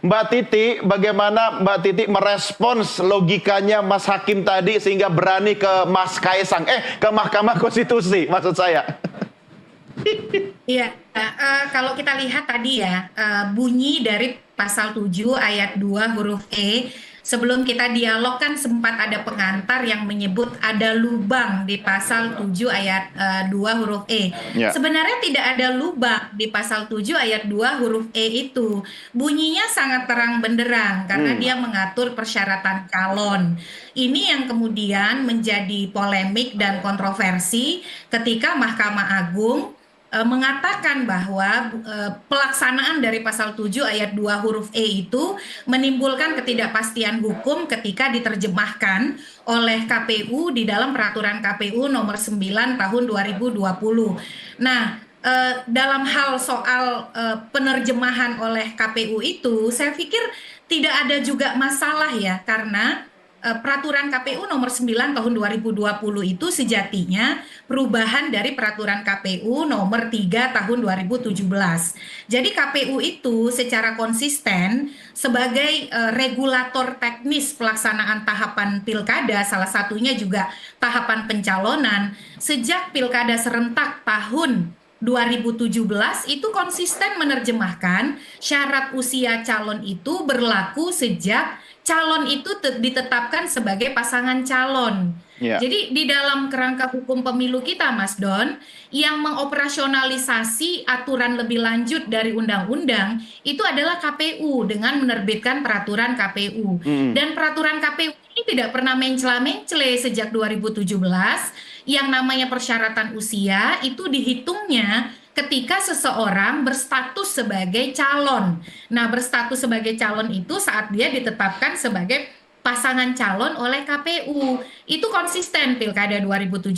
Mbak Titi, bagaimana Mbak Titi merespons logikanya Mas Hakim tadi sehingga berani ke Mas Kaisang, ke Mahkamah Konstitusi maksud saya. Iya, kalau kita lihat tadi ya, bunyi dari pasal 7 ayat 2 huruf E, sebelum kita dialog kan sempat ada pengantar yang menyebut ada lubang di pasal 7 ayat 2 huruf E. Ya. Sebenarnya tidak ada lubang di pasal 7 ayat 2 huruf E itu. Bunyinya sangat terang benderang karena dia mengatur persyaratan calon. Ini yang kemudian menjadi polemik dan kontroversi ketika Mahkamah Agung mengatakan bahwa pelaksanaan dari pasal 7 ayat 2 huruf E itu menimbulkan ketidakpastian hukum ketika diterjemahkan oleh KPU di dalam peraturan KPU nomor 9 tahun 2020. Nah, dalam hal soal penerjemahan oleh KPU itu, saya pikir tidak ada juga masalah ya, karena peraturan KPU nomor 9 tahun 2020 itu sejatinya perubahan dari peraturan KPU nomor 3 tahun 2017. Jadi KPU itu secara konsisten sebagai regulator teknis pelaksanaan tahapan pilkada, salah satunya juga tahapan pencalonan, sejak pilkada serentak tahun 2017 itu konsisten menerjemahkan syarat usia calon itu berlaku sejak calon itu ditetapkan sebagai pasangan calon. Ya. Jadi di dalam kerangka hukum pemilu kita, Mas Don, yang mengoperasionalisasi aturan lebih lanjut dari undang-undang itu adalah KPU dengan menerbitkan peraturan KPU. Dan peraturan KPU ini tidak pernah mencela-mencele sejak 2017. Yang namanya persyaratan usia itu dihitungnya ketika seseorang berstatus sebagai calon. Nah, berstatus sebagai calon itu saat dia ditetapkan sebagai pasangan calon oleh KPU. Itu konsisten pilkada 2017,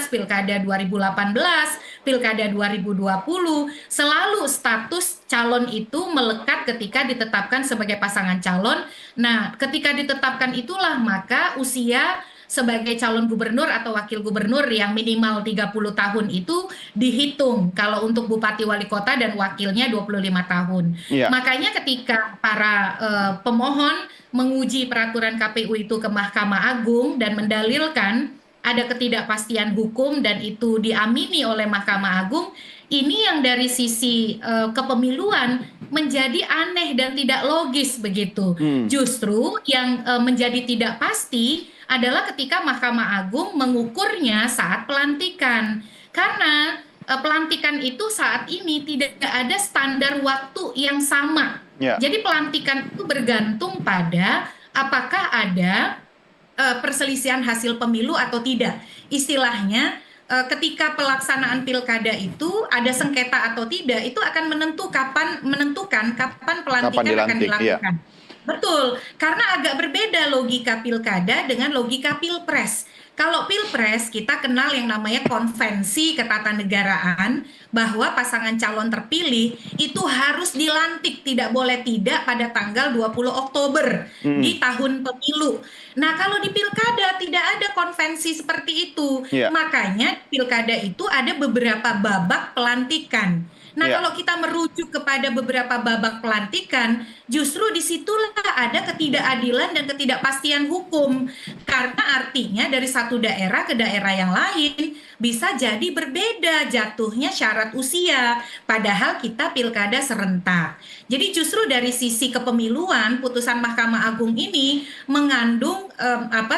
pilkada 2018, pilkada 2020, selalu status calon itu melekat ketika ditetapkan sebagai pasangan calon. Nah, ketika ditetapkan itulah maka usia sebagai calon gubernur atau wakil gubernur yang minimal 30 tahun itu dihitung kalau untuk bupati wali kota dan wakilnya 25 tahun. Ya. Makanya ketika para pemohon menguji peraturan KPU itu ke Mahkamah Agung dan mendalilkan ada ketidakpastian hukum dan itu diamini oleh Mahkamah Agung, ini yang dari sisi kepemiluan menjadi aneh dan tidak logis begitu. Justru yang menjadi tidak pasti adalah ketika Mahkamah Agung mengukurnya saat pelantikan. Karena pelantikan itu saat ini tidak ada standar waktu yang sama. Ya. Jadi pelantikan itu bergantung pada apakah ada perselisihan hasil pemilu atau tidak. Istilahnya ketika pelaksanaan pilkada itu ada sengketa atau tidak, itu akan menentukan kapan pelantikan akan dilakukan. Ya. Betul, karena agak berbeda logika pilkada dengan logika pilpres. Kalau pilpres kita kenal yang namanya konvensi ketatanegaraan, bahwa pasangan calon terpilih itu harus dilantik, tidak boleh tidak pada tanggal 20 Oktober di tahun pemilu. Nah, kalau di pilkada tidak ada konvensi seperti itu. Ya. Makanya pilkada itu ada beberapa babak pelantikan. Nah, Ya. kalau kita merujuk kepada beberapa babak pelantikan, justru disitulah ada ketidakadilan dan ketidakpastian hukum. Karena artinya dari satu daerah ke daerah yang lain bisa jadi berbeda jatuhnya syarat usia. Padahal kita pilkada serentak. Jadi justru dari sisi kepemiluan, putusan Mahkamah Agung ini mengandung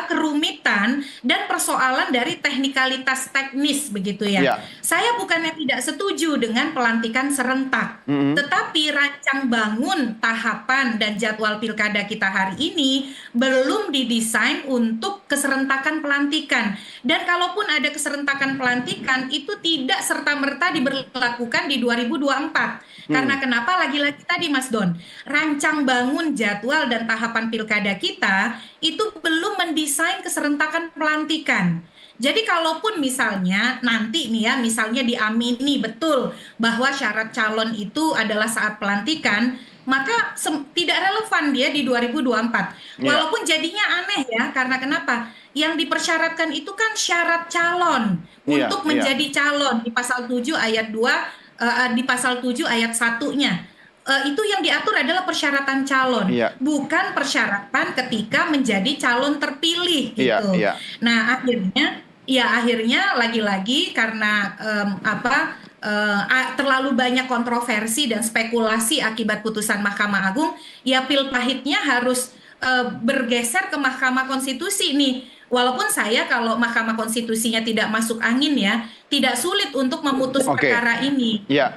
kerumitan dan persoalan dari teknikalitas teknis begitu ya. Ya. Saya bukannya tidak setuju dengan pelantikan serentak, tetapi rancang bangun tahapan dan jadwal pilkada kita hari ini belum didesain untuk keserentakan pelantikan. Dan kalaupun ada keserentakan pelantikan, itu tidak serta-merta diberlakukan di 2024. Karena kenapa? Lagi-lagi tadi Mas Don, rancang bangun jadwal dan tahapan pilkada kita itu belum mendesain keserentakan pelantikan. Jadi kalaupun misalnya nanti nih ya, misalnya diamini betul bahwa syarat calon itu adalah saat pelantikan, maka tidak relevan dia di 2024. Ya. Walaupun jadinya aneh ya, karena kenapa? Yang dipersyaratkan itu kan syarat calon Iya, untuk iya. menjadi calon di pasal 7 ayat 2, di pasal 7 ayat 1-nya. itu yang diatur adalah persyaratan calon, Iya, bukan persyaratan ketika menjadi calon terpilih iya, gitu. iya. Nah, akhirnya lagi-lagi karena terlalu banyak kontroversi dan spekulasi akibat putusan Mahkamah Agung, ya pil pahitnya harus bergeser ke Mahkamah Konstitusi nih. Walaupun saya kalau Mahkamah Konstitusinya tidak masuk angin ya, tidak sulit untuk memutus Oke, perkara ini. ya.